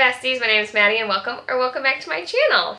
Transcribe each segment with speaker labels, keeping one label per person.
Speaker 1: besties, my name is Maddie and welcome back to my channel.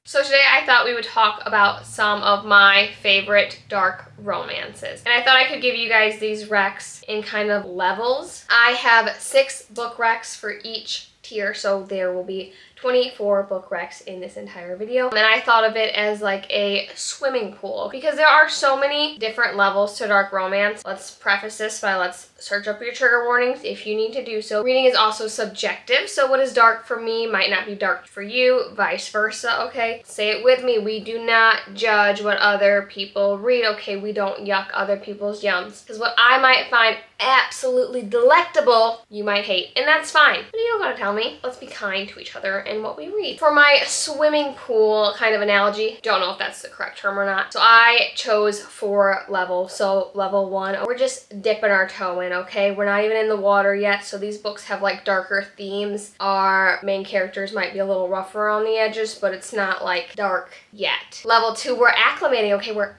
Speaker 1: So today I thought we would talk about some of my favorite dark romances. And I thought I could give you guys these recs in kind of levels. I have 6 book recs for each tier, so there will be 24 book recs in this entire video. And I thought of it as like a swimming pool because there are so many different levels to dark romance. Let's preface this by let's search up your trigger warnings if you need to do so. Reading is also subjective, so what is dark for me might not be dark for you, vice versa, okay? Say it with me, we do not judge what other people read, okay? We don't yuck other people's yums. Because what I might find absolutely delectable, you might hate, and that's fine. But you don't gotta tell me. Let's be kind to each other and what we read. For my swimming pool kind of analogy, don't know if that's the correct term or not, so I chose 4 levels. So level 1, we're just dipping our toe in, okay? We're not even in the water yet, so these books have like darker themes. Our main characters might be a little rougher on the edges, but it's not like dark yet. Level 2, we're acclimating, okay? We're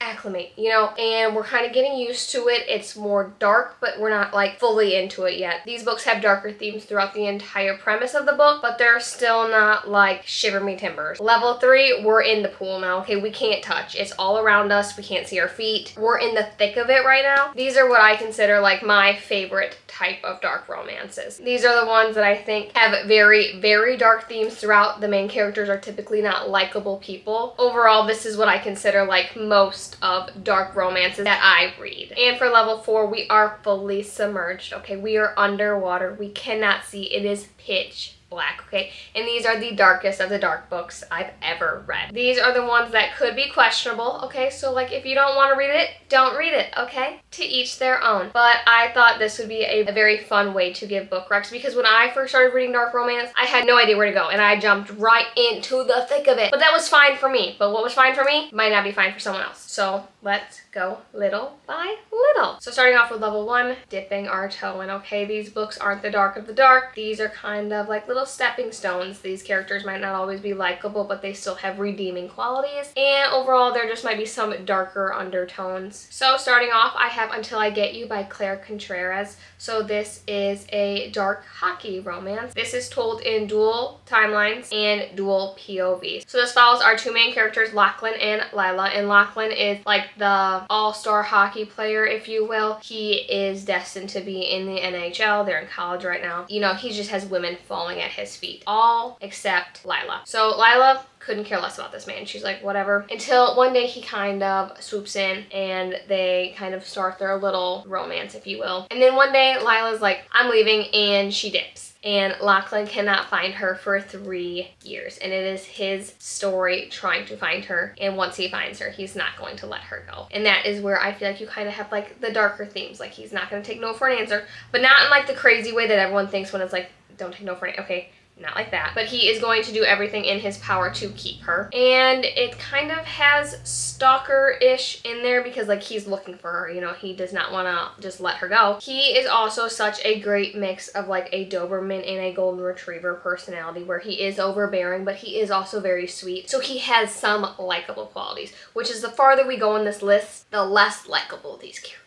Speaker 1: acclimate, you know, and we're kind of getting used to it. It's more dark, but we're not like fully into it yet. These books have darker themes throughout the entire premise of the book, but they're still not like shiver me timbers. Level 3, we're in the pool now, okay? We can't touch. It's all around us. We can't see our feet. We're in the thick of it right now. These are what I consider like my favorite type of dark romances. These are the ones that I think have very, very dark themes throughout. The main characters are typically not likable people. Overall, this is what I consider like most of dark romances that I read. And for level 4, we are fully submerged, okay? We are underwater. We cannot see. It is pitch black, okay? And these are the darkest of the dark books I've ever read. These are the ones that could be questionable, okay? So like if you don't want to read it, don't read it, okay? To each their own. But I thought this would be a very fun way to give book recs because when I first started reading dark romance, I had no idea where to go and I jumped right into the thick of it. But that was fine for me. But what was fine for me might not be fine for someone else. So let's go little by little. So starting off with level 1, dipping our toe in, okay? These books aren't the dark of the dark. These are kind of like little stepping stones. These characters might not always be likable, but they still have redeeming qualities. And overall, there just might be some darker undertones. So starting off, I have Until I Get You by Claire Contreras. So this is a dark hockey romance. This is told in dual timelines and dual POVs. So this follows our 2 main characters, Lachlan and Lila. And Lachlan is like the all-star hockey player, if you will. He is destined to be in the NHL. They're in college right now. You know, he just has women falling at his feet. All except Lila. So Lila couldn't care less about this man. She's like, whatever. Until one day he kind of swoops in and they kind of start their little romance, if you will. And then one day Lila's like, I'm leaving, and she dips. And Lachlan cannot find her for 3 years. And it is his story trying to find her. And once he finds her, he's not going to let her go. And that is where I feel like you kind of have like the darker themes. Like he's not going to take no for an answer. But not in like the crazy way that everyone thinks when it's like, don't take no for an answer. Okay. Not like that, but he is going to do everything in his power to keep her. And it kind of has stalker-ish in there because like he's looking for her, you know, he does not want to just let her go. He is also such a great mix of like a Doberman and a Golden Retriever personality where he is overbearing, but he is also very sweet. So he has some likable qualities, which is the farther we go in this list, the less likable these characters.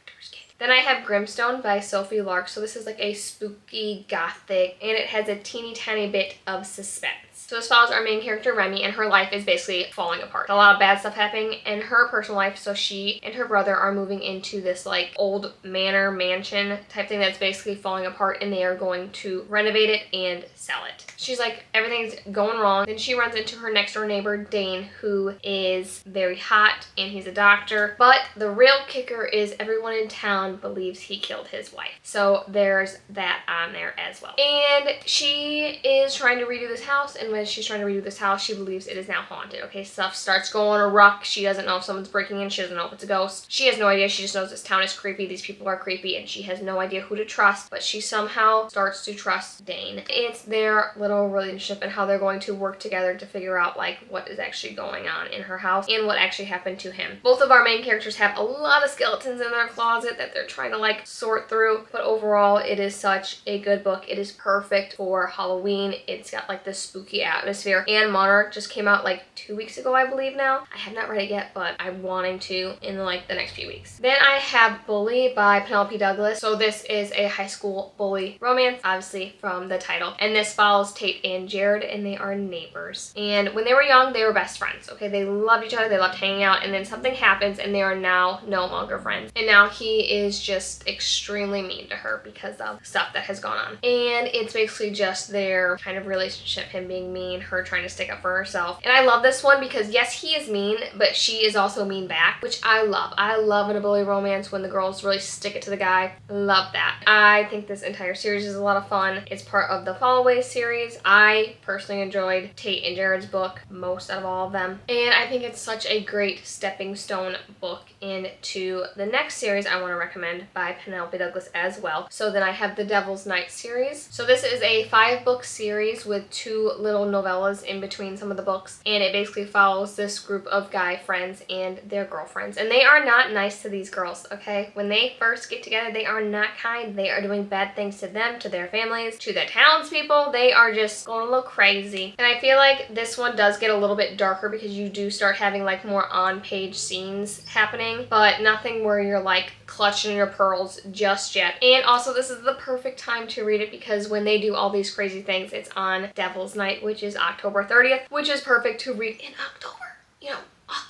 Speaker 1: Then I have Grimstone by Sophie Lark. So this is like a spooky gothic, and it has a teeny tiny bit of suspense. So this follows our main character, Remy, and her life is basically falling apart. A lot of bad stuff happening in her personal life, so she and her brother are moving into this like old manor mansion type thing that's basically falling apart, and they are going to renovate it and sell it. She's like, everything's going wrong. Then she runs into her next door neighbor, Dane, who is very hot, and he's a doctor. But the real kicker is everyone in town believes he killed his wife. So there's that on there as well. And she is trying to redo this house, and when she's trying to redo this house, she believes it is now haunted. Okay, stuff starts going awry. She doesn't know if someone's breaking in. She doesn't know if it's a ghost. She has no idea. She just knows this town is creepy. These people are creepy, and she has no idea who to trust. But she somehow starts to trust Dane. It's their little relationship and how they're going to work together to figure out like what is actually going on in her house and what actually happened to him. Both of our main characters have a lot of skeletons in their closet that they're trying to like sort through. But overall, it is such a good book. It is perfect for Halloween. It's got like this spooky atmosphere. And Monarch just came out like 2 weeks ago, I believe now. I have not read it yet, but I'm wanting to in like the next few weeks. Then I have Bully by Penelope Douglas. So this is a high school bully romance, obviously from the title. And this follows Tate and Jared, and they are neighbors. And when they were young, they were best friends, okay? They loved each other, they loved hanging out, and then something happens and they are now no longer friends. And now he is just extremely mean to her because of stuff that has gone on. And it's basically just their kind of relationship, him being mean, her trying to stick up for herself. And I love this one because yes, he is mean, but she is also mean back, which I love. I love in a bully romance when the girls really stick it to the guy. Love that. I think this entire series is a lot of fun. It's part of the Fallaway series. I personally enjoyed Tate and Jared's book most out of all of them. And I think it's such a great stepping stone book into the next series I want to recommend by Penelope Douglas as well. So then I have the Devil's Night series. So this is a 5-book series with 2 little novellas in between some of the books. And it basically follows this group of guy friends and their girlfriends. And they are not nice to these girls, okay? When they first get together, they are not kind. They are doing bad things to them, to their families, to the townspeople. They are just going a little crazy. And I feel like this one does get a little bit darker because you do start having like more on-page scenes happening, but nothing where you're like clutching your pearls just yet. And also this is the perfect time to read it because when they do all these crazy things, it's on Devil's Night, which is October 30th, which is perfect to read in October, you know.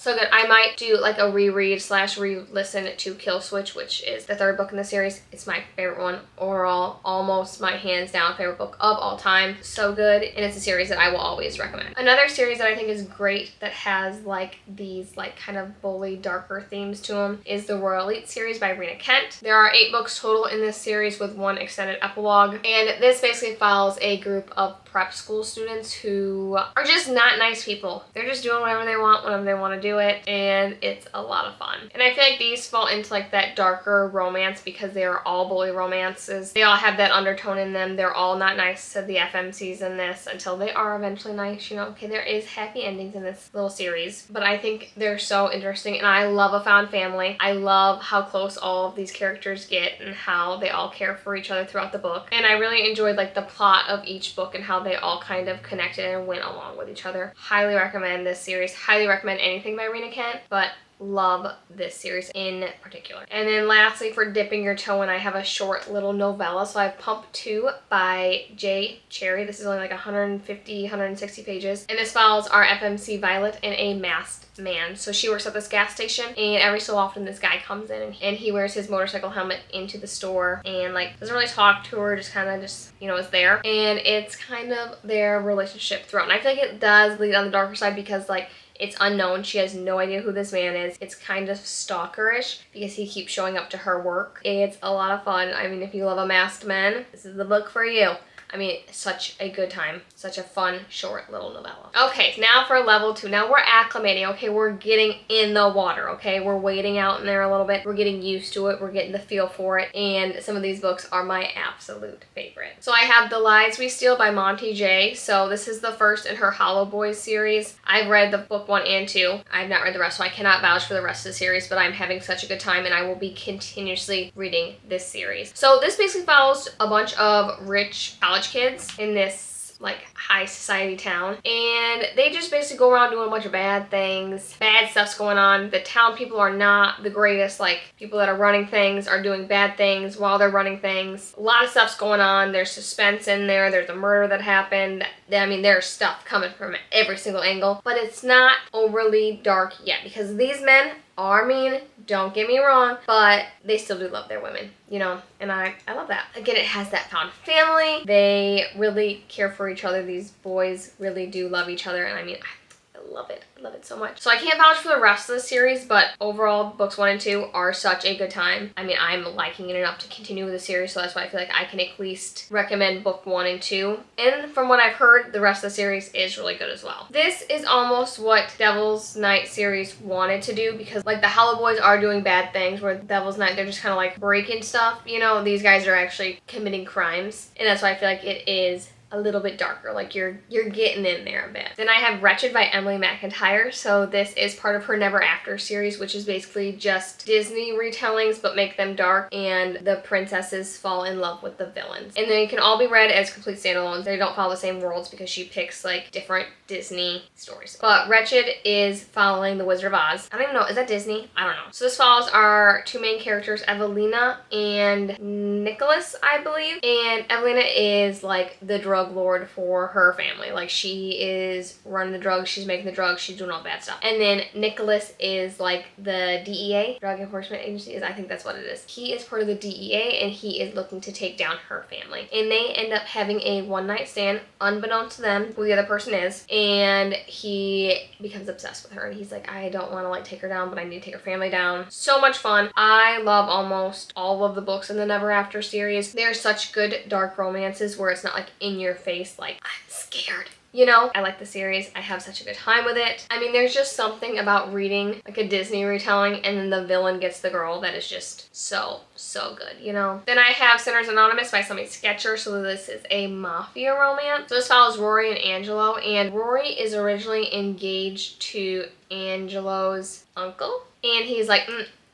Speaker 1: So good. I might do like a reread / re-listen to Kill Switch, which is the 3rd book in the series. It's my favorite one overall, almost my hands down favorite book of all time. So good, and it's a series that I will always recommend. Another series that I think is great that has like these like kind of bully darker themes to them is the Royal Elite series by Rena Kent. There are 8 books total in this series with 1 extended epilogue, and this basically follows a group of prep school students who are just not nice people. They're just doing whatever they want whenever they want to do it, and it's a lot of fun. And I feel like these fall into like that darker romance because they are all bully romances. They all have that undertone in them. They're all not nice to the FMCs in this until they are eventually nice, you know. Okay, there is happy endings in this little series, but I think they're so interesting, and I love a found family. I love how close all of these characters get and how they all care for each other throughout the book. And I really enjoyed like the plot of each book and how they all kind of connected and went along with each other. Highly recommend this series. Highly recommend anything by Rena Kent, but love this series in particular. And then lastly, for dipping your toe in, I have a short little novella. So I have Pump 2 by J. Cherry. This is only like 150, 160 pages. And this follows our FMC Violet and a masked man. So she works at this gas station, and every so often this guy comes in and he wears his motorcycle helmet into the store and like doesn't really talk to her, just kind of just, you know, is there. And it's kind of their relationship throughout. And I feel like it does lead on the darker side because like it's unknown. She has no idea who this man is. It's kind of stalkerish because he keeps showing up to her work. It's a lot of fun. I mean, if you love a masked man, this is the book for you. I mean, such a good time. Such a fun, short little novella. Okay, now for level 2. Now we're acclimating, okay? We're getting in the water, okay? We're wading out in there a little bit. We're getting used to it. We're getting the feel for it. And some of these books are my absolute favorite. So I have The Lies We Steal by Monty J. So this is the first in her Hollow Boys series. I've read the book 1 and 2. I've not read the rest, so I cannot vouch for the rest of the series, but I'm having such a good time, and I will be continuously reading this series. So this basically follows a bunch of rich college kids in this like high society town, and they just basically go around doing a bunch of bad things. Bad stuff's going on. The town people are not the greatest. Like, people that are running things are doing bad things while they're running things. A lot of stuff's going on. There's suspense in there. There's a murder that happened. I mean, there's stuff coming from every single angle, but it's not overly dark yet because these men are mean, don't get me wrong, but they still do love their women, you know, and I love that. Again, it has that found family. They really care for each other. These boys really do love each other, and I mean, I love it. I love it so much. So I can't vouch for the rest of the series, but overall, books 1 and 2 are such a good time. I mean, I'm liking it enough to continue with the series, so that's why I feel like I can at least recommend book 1 and 2. And from what I've heard, the rest of the series is really good as well. This is almost what Devil's Night series wanted to do, because like the Hollow Boys are doing bad things, where Devil's Night, they're just kind of like breaking stuff. You know, these guys are actually committing crimes, and that's why I feel like it is a little bit darker, like you're getting in there a bit. Then I have Wretched by Emily McIntyre. So this is part of her Never After series, which is basically just Disney retellings but make them dark, and the princesses fall in love with the villains. And they can all be read as complete standalones. They don't follow the same worlds because she picks like different Disney stories. But Wretched is following the Wizard of Oz. I don't even know, is that Disney? I don't know. So this follows our two main characters, Evelina and Nicholas, I believe. And Evelina is like the drug lord for her family. Like she is running the drugs, she's making the drugs, she's doing all bad stuff. And then Nicholas is like the DEA, Drug Enforcement Agency, I think that's what it is. He is part of the DEA and he is looking to take down her family. And they end up having a one-night stand, unbeknownst to them who the other person is. And he becomes obsessed with her and he's like, I don't want to like take her down, but I need to take her family down. So much fun. I love almost all of the books in the Never After series. They're such good dark romances where it's not like in your face, like I'm scared. You know, I like the series. I have such a good time with it. I mean, there's just something about reading like a Disney retelling and then the villain gets the girl that is just so good, you know? Then I have Sinners Anonymous by Sami Sketcher. So this is a mafia romance. So this follows Rory and Angelo, and Rory is originally engaged to Angelo's uncle. And he's like,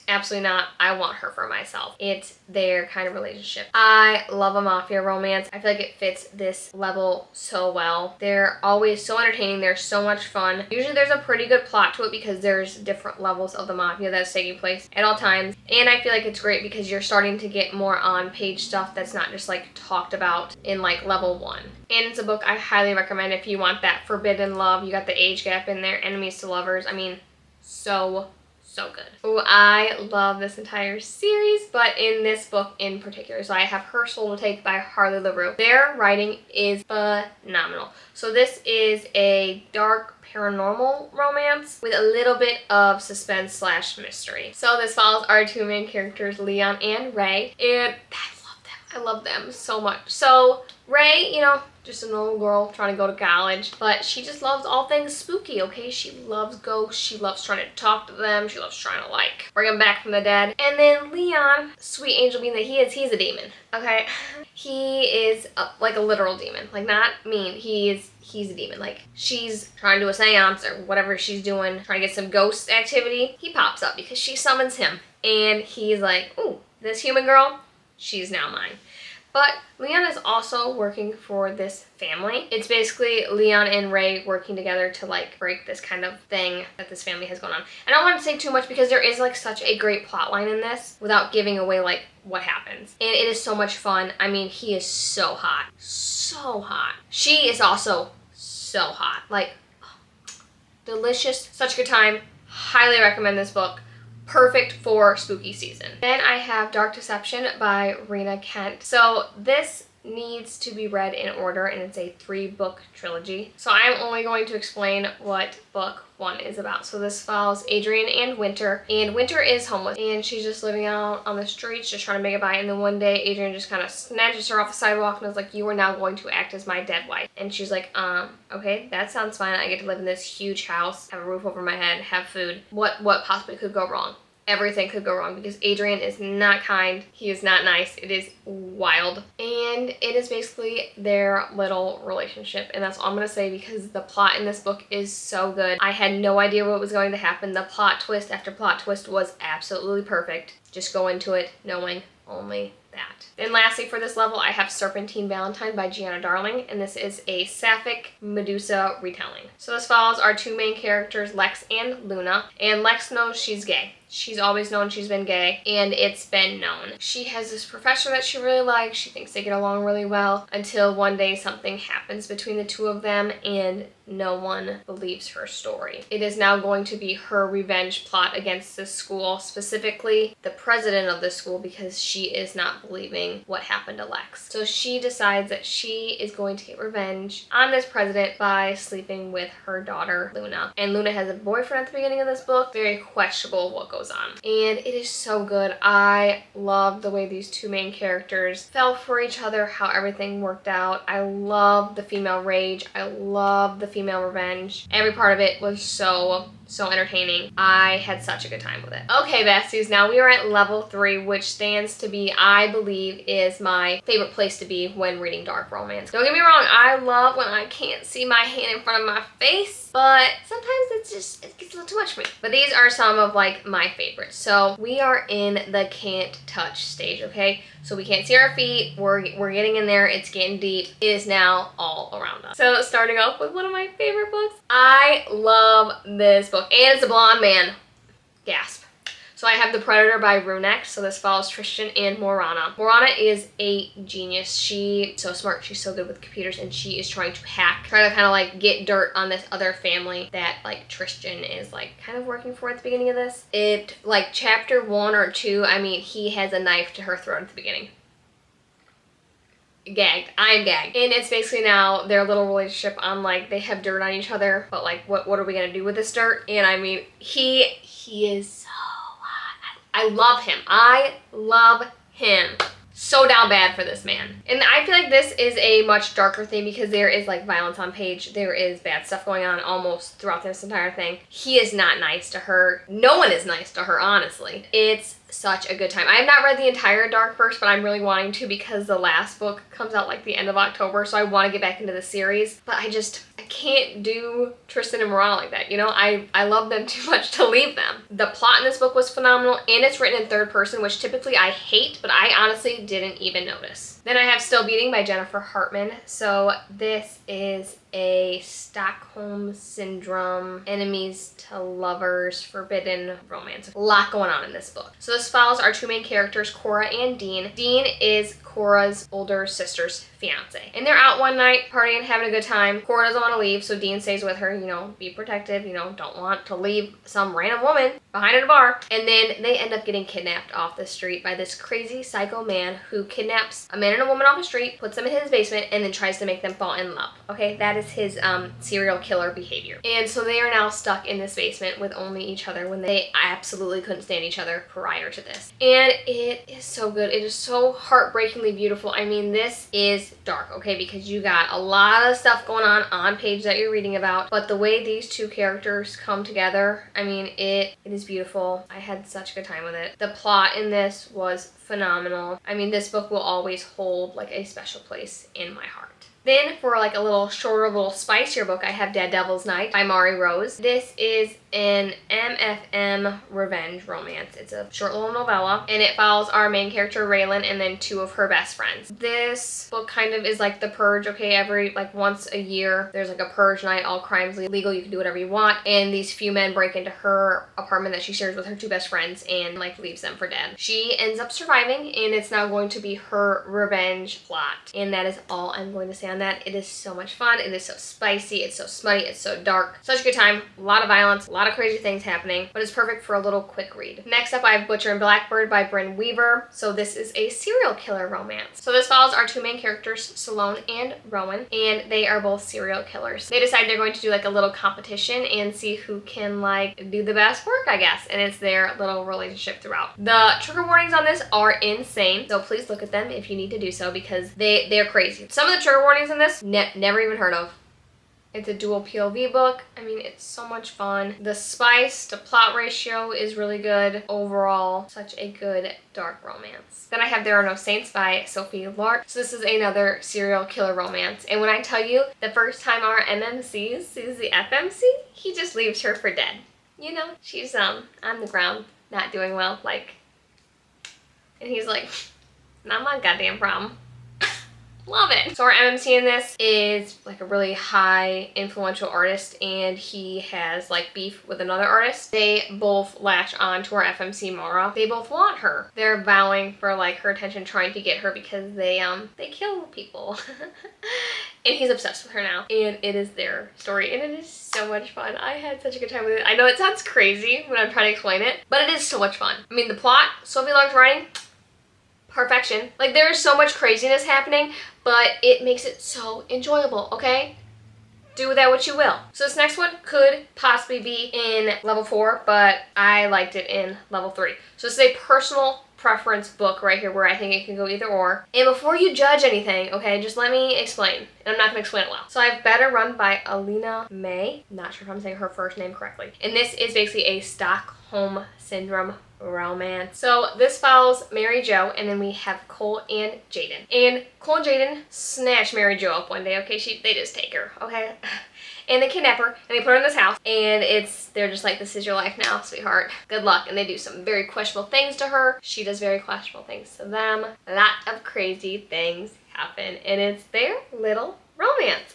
Speaker 1: absolutely not. I want her for myself. It's their kind of relationship. I love a mafia romance. I feel like it fits this level so well. They're always so entertaining. They're so much fun. Usually there's a pretty good plot to it because there's different levels of the mafia that's taking place at all times. And I feel like it's great because you're starting to get more on-page stuff that's not just like talked about in like level 1. And it's a book I highly recommend if you want that forbidden love. You got the age gap in there, enemies to lovers. I mean, so good. Oh, I love this entire series, but in this book in particular. So I have Her Soul to Take by Harley LaRue. Their writing is phenomenal. So this is a dark paranormal romance with a little bit of suspense slash mystery. So this follows our two main characters, Leon and Ray, and I love them so much. So Ray, you know, just a normal girl trying to go to college, but she just loves all things spooky, okay? She loves ghosts, she loves trying to talk to them, she loves trying to like bring them back from the dead. And then Leon, sweet angel being that he is, he's a demon, okay? He is like a literal demon, like not mean, he's a demon. Like she's trying to do a seance or whatever she's doing, trying to get some ghost activity. He pops up because she summons him and he's like, ooh, this human girl, she's now mine. But Leon is also working for this family. It's basically Leon and Ray working together to like break this kind of thing that this family has going on. I don't want to say too much because there is like such a great plot line in this without giving away like what happens. And it is so much fun. I mean, he is so hot. So hot. She is also so hot. Like, oh, delicious. Such a good time. Highly recommend this book. Perfect for spooky season. Then I have Dark Deception by Rena Kent. So this needs to be read in order and it's a 3-book trilogy. So I'm only going to explain what book 1 is about. So this follows Adrian and Winter is homeless and she's just living out on the streets just trying to make it by, and then one day Adrian just kind of snatches her off the sidewalk and is like, you are now going to act as my dead wife. And she's like, okay, that sounds fine. I get to live in this huge house, have a roof over my head, have food. What possibly could go wrong? Everything could go wrong because Adrian is not kind. He is not nice. It is wild. And it is basically their little relationship. And that's all I'm going to say because the plot in this book is so good. I had no idea what was going to happen. The plot twist after plot twist was absolutely perfect. Just go into it knowing only that. And lastly, for this level, I have Serpentine Valentine by Gianna Darling, and this is a sapphic Medusa retelling. So this follows our two main characters, Lex and Luna, and Lex knows she's gay. She's always known she's been gay, and it's been known. She has this professor that she really likes. She thinks they get along really well until one day something happens between the two of them and no one believes her story. It is now going to be her revenge plot against this school, specifically the president of the school, because she is not believing what happened to Lex. So she decides that she is going to get revenge on this president by sleeping with her daughter, Luna. And Luna has a boyfriend at the beginning of this book. Very questionable what goes goes on. And it is so good. I love the way these two main characters fell for each other, how everything worked out. I love the female rage. I love the female revenge. Every part of it was so entertaining. I had such a good time with it. Okay, besties, now we are at level 3, which stands to be, I believe, is my favorite place to be when reading dark romance. Don't get me wrong, I love when I can't see my hand in front of my face, but sometimes it gets a little too much for me. But these are some of like my favorites. So we are in the can't touch stage, okay? So we can't see our feet, we're getting in there, it's getting deep. It is now all around us. So starting off with one of my favorite books. I love this book, and it's a blonde man. Gasp. So I have The Predator by Runex. So this follows Tristan and Morana. Morana is a genius. She's so smart. She's so good with computers, and she is trying to try to kind of like get dirt on this other family that like Tristan is like kind of working for at the beginning of this. It like chapter 1 or 2, I mean, he has a knife to her throat at the beginning. Gagged. I'm gagged. And it's basically now their little relationship on like they have dirt on each other, but like what are we gonna do with this dirt? And I mean, he is so hot. I love him. I love him. So down bad for this man. And I feel like this is a much darker thing because there is like violence on page. There is bad stuff going on almost throughout this entire thing. He is not nice to her. No one is nice to her, honestly. It's such a good time. I have not read the entire dark verse, but I'm really wanting to because the last book comes out like the end of October, so I want to get back into the series. But I can't do Tristan and Morana like that, you know? I love them too much to leave them. The plot in this book was phenomenal, and it's written in third person, which typically I hate, but I honestly didn't even notice. Then I have Still Beating by Jennifer Hartman. So this is a Stockholm Syndrome, enemies to lovers, forbidden romance. A lot going on in this book. So this follows our two main characters, Cora and Dean. Dean is Cora's older sister's fiance. And they're out one night partying, having a good time. Cora doesn't want to leave, so Dean stays with her, you know, be protective, you know, don't want to leave some random woman behind at a bar. And then they end up getting kidnapped off the street by this crazy psycho man who kidnaps a man and a woman off the street, puts them in his basement, and then tries to make them fall in love. Okay, that is his serial killer behavior. And so they are now stuck in this basement with only each other when they absolutely couldn't stand each other prior to this. And it is so good. It is so heartbreakingly beautiful. I mean, this is dark, okay, because you got a lot of stuff going on page that you're reading about, but the way these two characters come together, I mean, it is beautiful. I had such a good time with it. The plot in this was phenomenal. I mean, this book will always hold like a special place in my heart. Then for like a little shorter, little spicier book, I have Dead Devil's Night by Mari Rose. This is an MFM revenge romance. It's a short little novella, and it follows our main character Raylan and then two of her best friends. This book kind of is like The Purge, okay? Every like once a year, there's like a purge night, all crimes legal, you can do whatever you want, and these few men break into her apartment that she shares with her two best friends and like leaves them for dead. She ends up surviving, and it's now going to be her revenge plot, and that is all I'm going to say on that. It is so much fun. It is so spicy. It's so smutty. It's so dark. Such a good time. A lot of violence. A lot of crazy things happening, but it's perfect for a little quick read. Next up, I have Butcher and Blackbird by Bryn Weaver. So this is a serial killer romance. So this follows our two main characters, Salone and Rowan, and they are both serial killers. They decide they're going to do like a little competition and see who can like do the best work, I guess, and it's their little relationship throughout. The trigger warnings on this are insane, so please look at them if you need to do so because they're crazy. Some of the trigger warnings in this never even heard of. It's a dual POV book. I mean, it's so much fun. The spice to plot ratio is really good. Overall, such a good dark romance. Then I have There Are No Saints by Sophie Lark. So this is another serial killer romance. And when I tell you, the first time our MMC sees the FMC, he just leaves her for dead. You know, she's on the ground, not doing well, like, and he's like, not my goddamn problem. Love it. So our MMC in this is like a really high influential artist, and he has like beef with another artist. They both latch on to our FMC Mara. They both want her. They're vowing for like her attention, trying to get her because they kill people. And he's obsessed with her now, and it is their story, and it is so much fun. I had such a good time with it. I know it sounds crazy when I'm trying to explain it, but it is so much fun. I mean, the plot, Sophie Lark's writing, perfection. Like, there is so much craziness happening, but it makes it so enjoyable, okay? do with that what you will. So this next one could possibly be in level 4, but I liked it in level 3. So this is a personal preference book right here where I think it can go either or. And before you judge anything, okay, just let me explain. And I'm not going to explain it well. So I have Better Run by Alina May. Not sure if I'm saying her first name correctly. And this is basically a Stockholm Syndrome romance. So this follows Mary Jo, and then we have Cole and Jaden. And Cole and Jaden snatch Mary Jo up one day, okay? They just take her, okay? And they kidnap her, and they put her in this house, and they're just like, this is your life now, sweetheart. Good luck. And they do some very questionable things to her. She does very questionable things to them. A lot of crazy things happen, and it's their little romance.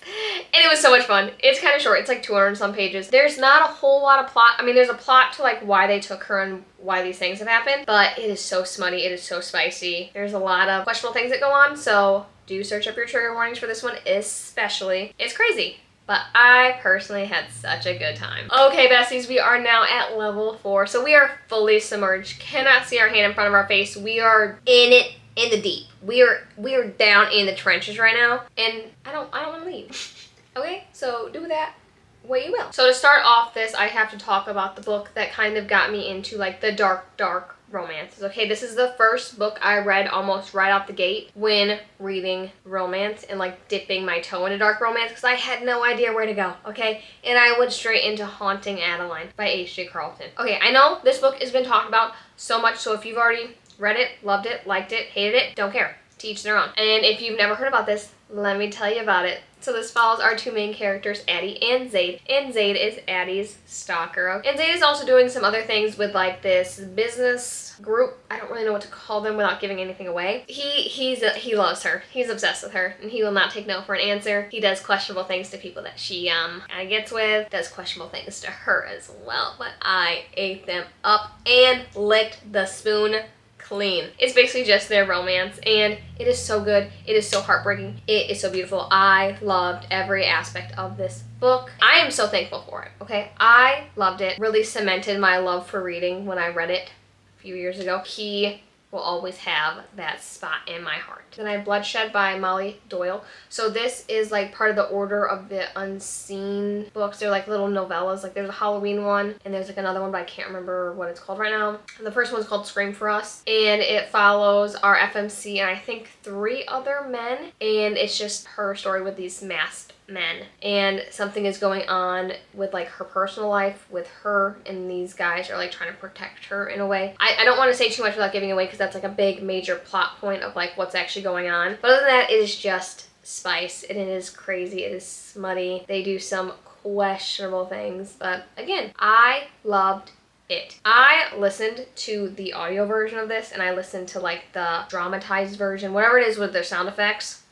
Speaker 1: And it was so much fun. It's kind of short. It's like 200 and some pages. There's not a whole lot of plot. I mean, there's a plot to like why they took her and why these things have happened, but it is so smutty. It is so spicy. There's a lot of questionable things that go on, so do search up your trigger warnings for this one especially. It's crazy. But I personally had such a good time. Okay, besties, we are now at level 4. So we are fully submerged. Cannot see our hand in front of our face. We are in it, in the deep. We are down in the trenches right now. And I don't want to leave. Okay, so do that what you will. So to start off this, I have to talk about the book that kind of got me into like the dark romances. Okay, this is the first book I read almost right out the gate when reading romance and like dipping my toe into dark romance because I had no idea where to go, okay? And I went straight into Haunting Adeline by H.J. Carlton. Okay, I know this book has been talked about so much, so if you've already read it, loved it, liked it, hated it, don't care. To each their own. And if you've never heard about this, let me tell you about it. So this follows our two main characters, Addie and Zaid. And Zaid is Addie's stalker. And Zaid is also doing some other things with like this business group. I don't really know what to call them without giving anything away. He loves her. He's obsessed with her. And he will not take no for an answer. He does questionable things to people that she kind of gets with. Does questionable things to her as well. But I ate them up and licked the spoon clean. It's basically just their romance, and it is so good. It is so heartbreaking. It is so beautiful. I loved every aspect of this book. I am so thankful for it, okay? I loved it. Really cemented my love for reading when I read it a few years ago. He will always have that spot in my heart. Then I have Bloodshed by Molly Doyle. So this is like part of the Order of the Unseen books. They're like little novellas. Like there's a Halloween one and there's like another one, but I can't remember what it's called right now. And the first one's called Scream for Us, and it follows our FMC and I think 3 other men, and it's just her story with these masked men, and something is going on with like her personal life with her, and these guys are like trying to protect her in a way. I don't want to say too much without giving away because that's like a big major plot point of like what's actually going on, but other than that, it is just spice, and it is crazy, it is smutty. They do some questionable things, but again, I loved it. I listened to the audio version of this, and I listened to like the dramatized version, whatever it is with their sound effects.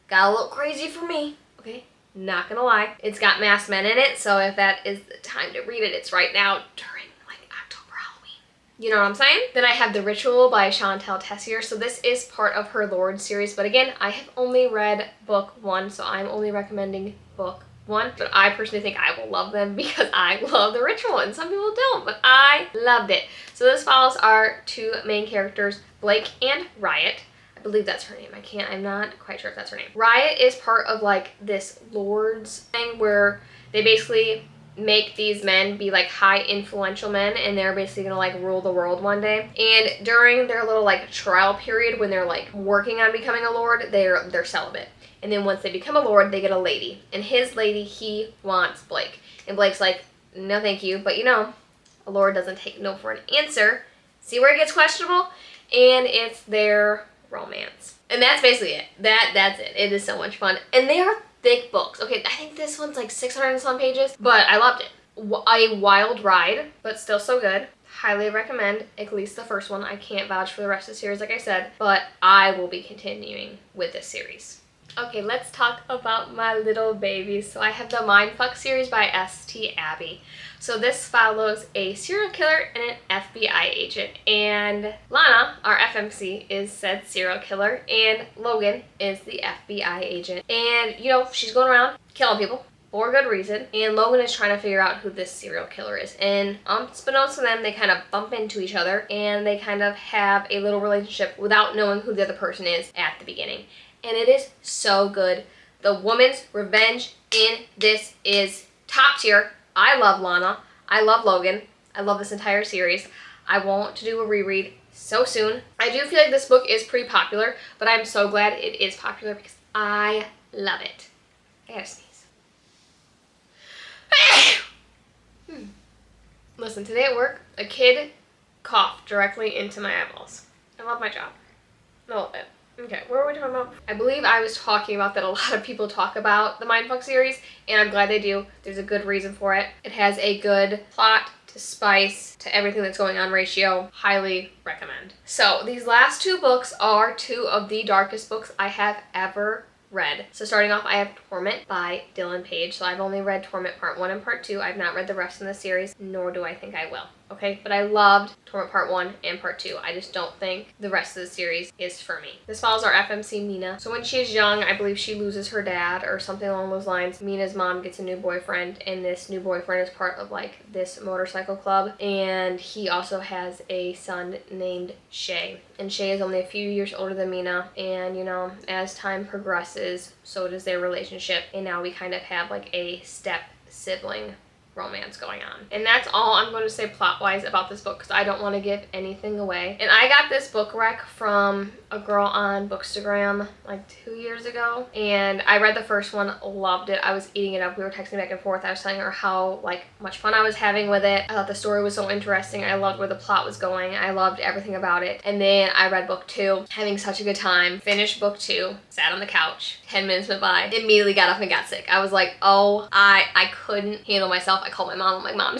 Speaker 1: Got a little crazy for me, okay? Not gonna lie. It's got masked men in it, so if that is the time to read it, it's right now during like October, Halloween. You know what I'm saying? Then I have The Ritual by Chantal Tessier. So this is part of her Lord series, but again, I have only read book 1, so I'm only recommending book 1. But I personally think I will love them because I love The Ritual, and some people don't, but I loved it. So this follows our 2 main characters, Blake and Riot. I believe that's her name. I'm not quite sure if that's her name. Riot is part of like this lords thing where they basically make these men be like high influential men, and they're basically gonna like rule the world one day. And during their little like trial period when they're like working on becoming a lord, they're celibate. And then once they become a lord, they get a lady. And his lady, he wants Blake. And Blake's like, no thank you. But you know, a lord doesn't take no for an answer. See where it gets questionable? And it's their romance. And that's basically it. That's it. It is so much fun. And they are thick books. Okay, I think this one's like 600 and some pages, but I loved it. A wild ride, but still so good. Highly recommend at least the first one. I can't vouch for the rest of the series, like I said, but I will be continuing with this series. Okay, let's talk about my little babies. So I have the Mindfuck series by S.T. Abbey. So this follows a serial killer and an FBI agent. And Lana, our FMC, is said serial killer, and Logan is the FBI agent. And, you know, she's going around killing people for good reason. And Logan is trying to figure out who this serial killer is. And unbeknownst to them, they kind of bump into each other, and they kind of have a little relationship without knowing who the other person is at the beginning. And it is so good. The woman's revenge in this is top tier. I love Lana. I love Logan. I love this entire series. I want to do a reread so soon. I do feel like this book is pretty popular, but I'm so glad it is popular because I love it. I gotta sneeze. Listen, today at work, a kid coughed directly into my eyeballs. I love my job. I love it. Okay, what were we talking about? I believe I was talking about that a lot of people talk about the Mindfuck series, and I'm glad they do. There's a good reason for it. It has a good plot to spice to everything that's going on ratio. Highly recommend. So these last two books are two of the darkest books I have ever read. So starting off, I have Torment by Dylan Page. So I've only read Torment Part 1 and Part 2. I've not read the rest in the series, nor do I think I will. Okay, but I loved Torment Part 1 and Part 2. I just don't think the rest of the series is for me. This follows our FMC Mina. So when she is young, I believe she loses her dad or something along those lines. Mina's mom gets a new boyfriend, and this new boyfriend is part of like this motorcycle club, and he also has a son named Shay. And Shay is only a few years older than Mina, and you know, as time progresses, so does their relationship, and now we kind of have like a step sibling romance going on. And that's all I'm going to say plot-wise about this book because I don't want to give anything away. And I got this book rec from a girl on Bookstagram like 2 years ago, and I read the first one, loved it. I was eating it up. We were texting back and forth. I was telling her how like much fun I was having with it. I thought the story was so interesting. I loved where the plot was going. I loved everything about it. And then I read book 2, having such a good time. Finished book 2, sat on the couch. 10 minutes went by. Immediately got up and got sick. I was like, oh, I couldn't handle myself. I called my mom. I'm like, Mom,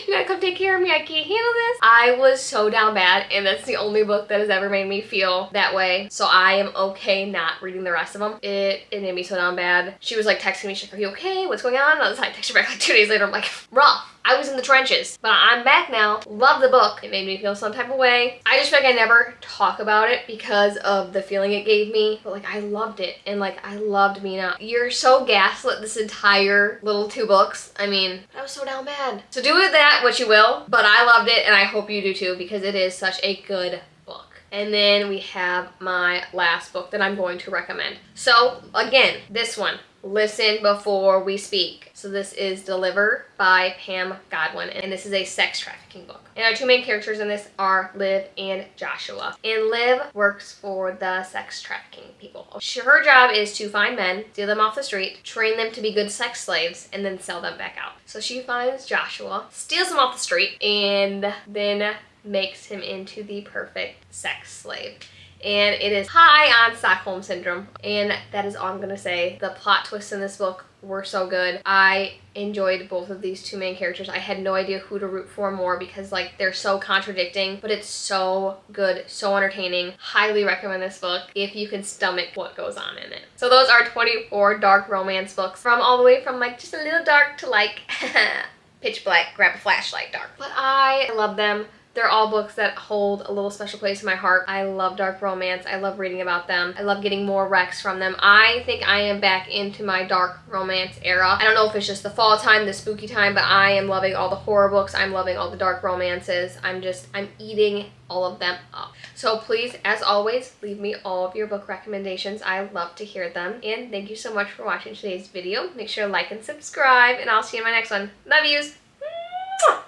Speaker 1: you gotta come take care of me. I can't handle this. I was so down bad, and that's the only book that has ever made me feel that way. So I am okay not reading the rest of them. It made me so down bad. She was like texting me. She's like, are you okay? What's going on? And I was like, text her back like 2 days later. I'm like, rough. I was in the trenches, but I'm back now. Love the book. It made me feel some type of way. I just feel like I never talk about it because of the feeling it gave me, but like I loved it, and like I loved Mina. You're so gaslit this entire little 2 books. I mean, I was so down bad. So do with that what you will, but I loved it, and I hope you do too because it is such a good book. And then we have my last book that I'm going to recommend. So again, this one, Listen Before We Speak. So this is Deliver by Pam Godwin, and this is a sex trafficking book. And our 2 main characters in this are Liv and Joshua. And Liv works for the sex trafficking people. Her job is to find men, steal them off the street, train them to be good sex slaves, and then sell them back out. So she finds Joshua, steals him off the street, and then makes him into the perfect sex slave. And it is high on Stockholm Syndrome. And that is all I'm going to say. The plot twists in this book were so good. I enjoyed both of these 2 main characters. I had no idea who to root for more because like they're so contradicting, but it's so good, so entertaining. Highly recommend this book if you can stomach what goes on in it. So those are 24 dark romance books, from all the way from like just a little dark to like pitch black, grab a flashlight dark. But I love them. They're all books that hold a little special place in my heart. I love dark romance. I love reading about them. I love getting more recs from them. I think I am back into my dark romance era. I don't know if it's just the fall time, the spooky time, but I am loving all the horror books. I'm loving all the dark romances. I'm eating all of them up. So please, as always, leave me all of your book recommendations. I love to hear them. And thank you so much for watching today's video. Make sure to like and subscribe, and I'll see you in my next one. Love yous!